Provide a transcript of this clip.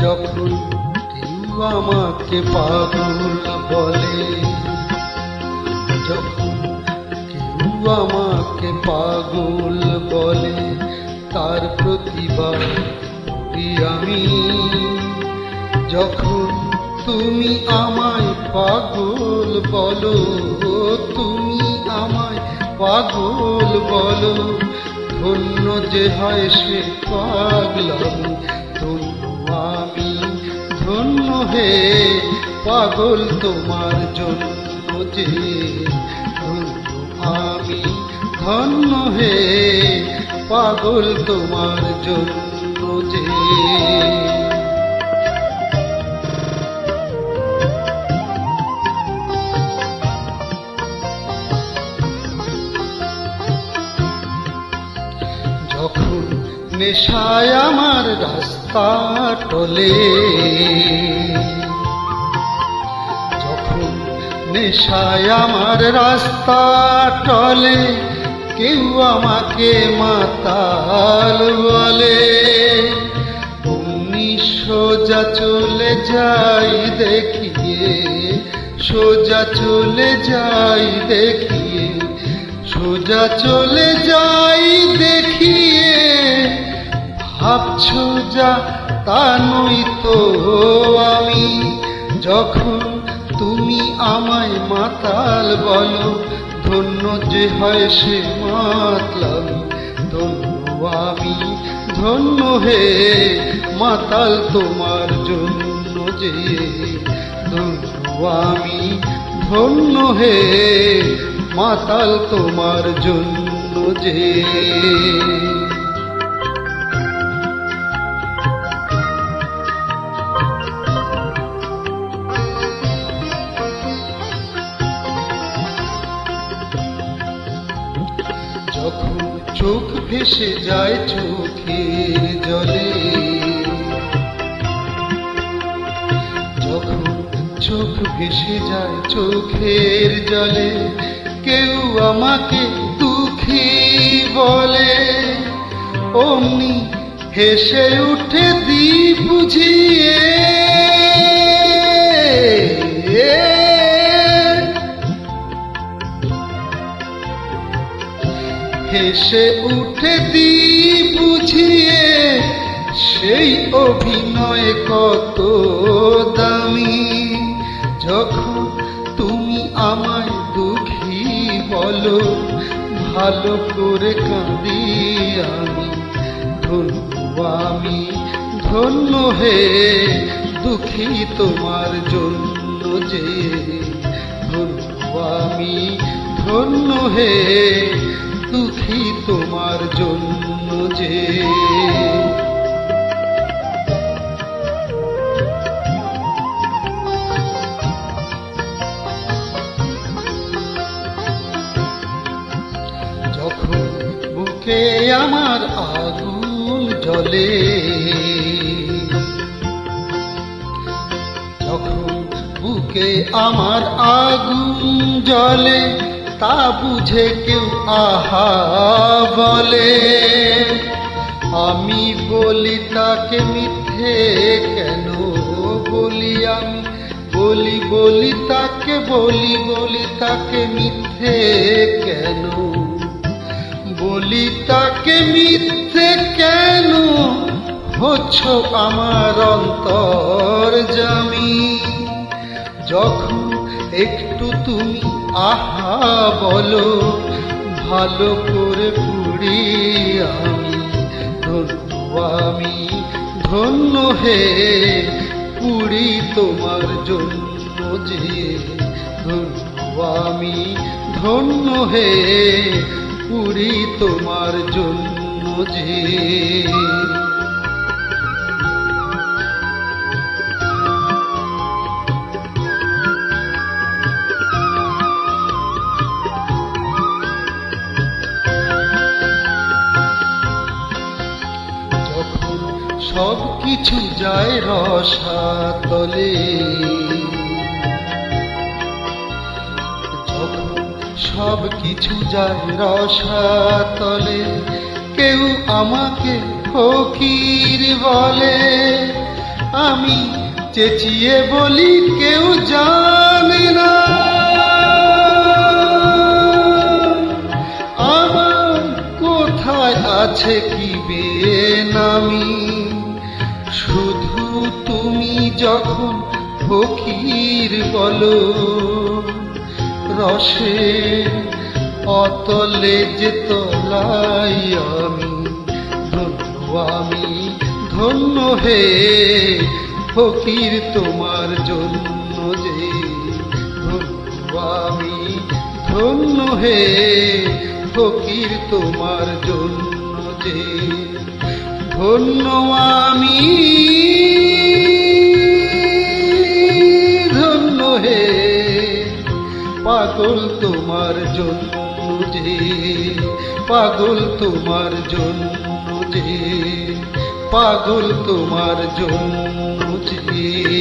যখন কেউ আমাকে পাগল বলে, যখন কেউ আমাকে পাগল বলে, তার প্রতিবাদ করি আমি। যখন তুমি আমায় পাগল বলো, তুমি আমায় পাগল বলো, ধন্য যে হয় সে পাগলামি। ধন্য আমি, ধন্য হে পাগল তোমার জন্য যে, ধন্য আমি, ধন্য হে পাগল তোমার জন্য যে। যখন নেশায় আমার রাস্তা টলে, যখন নেশায় আমার রাস্তা টলে, কেউ আমাকে মাতাল বলে, অমনি সোজা চলে যাই দেখিয়ে, সোজা চলে যাই দেখিয়ে, সোজা চলে যাই দেখিয়ে। ভাবছো যা তা নই তো আমি, যখন তুমি আমায় মাতাল বলো, ধন্য যে হয় সে মাতলামি। ধন্য আমি, ধন্য হে মাতাল তোমার জন্য যে, ধন্য আমি, ধন্য হে মাতাল তোমার জন্য যে। যখন চোখ ভেসে যায় চোখের জলে, যখন চোখ ভেসে যায় চোখের জলে, কেউ আমাকে দুঃখী বলে, অমনি হেসে উঠে দিই বুঝিয়ে। হেসে উঠে দিই বুঝিয়ে, সেই অভিনয় কত দামি। যখন তুমি আমায় দুঃখী বলো, ভালো করে কাঁদি আমি। ধন্য আমি, ধন্য হে দুঃখী তোমার জন্য যে, ধন্য আমি, ধন্য হে দুঃখী তোমার জন্য যে। যখন বুকে আমার আগুন জ্বলে, যখন বুকে আমার আগুন জ্বলে, তা বুঝে কেউ আহা বলে, আমি বলি তাকে মিথ্যে কেন বলি আমি। বলি তাকে, বলি তাকে মিথ্যে কেন, বলি তাকে মিথ্যে কেন। হচ্ছ আমার অন্তর্যামী, যখন একটু তুমি আহা বলো, ভালো করে পুড়ি আমি। ধন্য আমি, ধন্য হে পুড়ি তোমার জন্য যে, ধন্য আমি, ধন্য হে পুড়ি তোমার জন্য যে। সব কিছু যায় রসাতলে, যখন সব কিছু যায় রসাতলে, কেউ আমাকে ফকির বলে, আমি চেঁচিয়ে বলি কেউ জানে না আমার কোথায় আছে কি বেনামি। শুধু তুমি যখন ফকির বলো রসে অতলে যে তলাই আমি ধন্য হে ফকির তোমার জন্য যে ধন্য আমি ধন্য হে ফকির তোমার জন্য যে ধন্য আমি ধন্য হে পাগল তোমার জন্য যে পাগল তোমার জন্য যে পাগল তোমার জন্য যে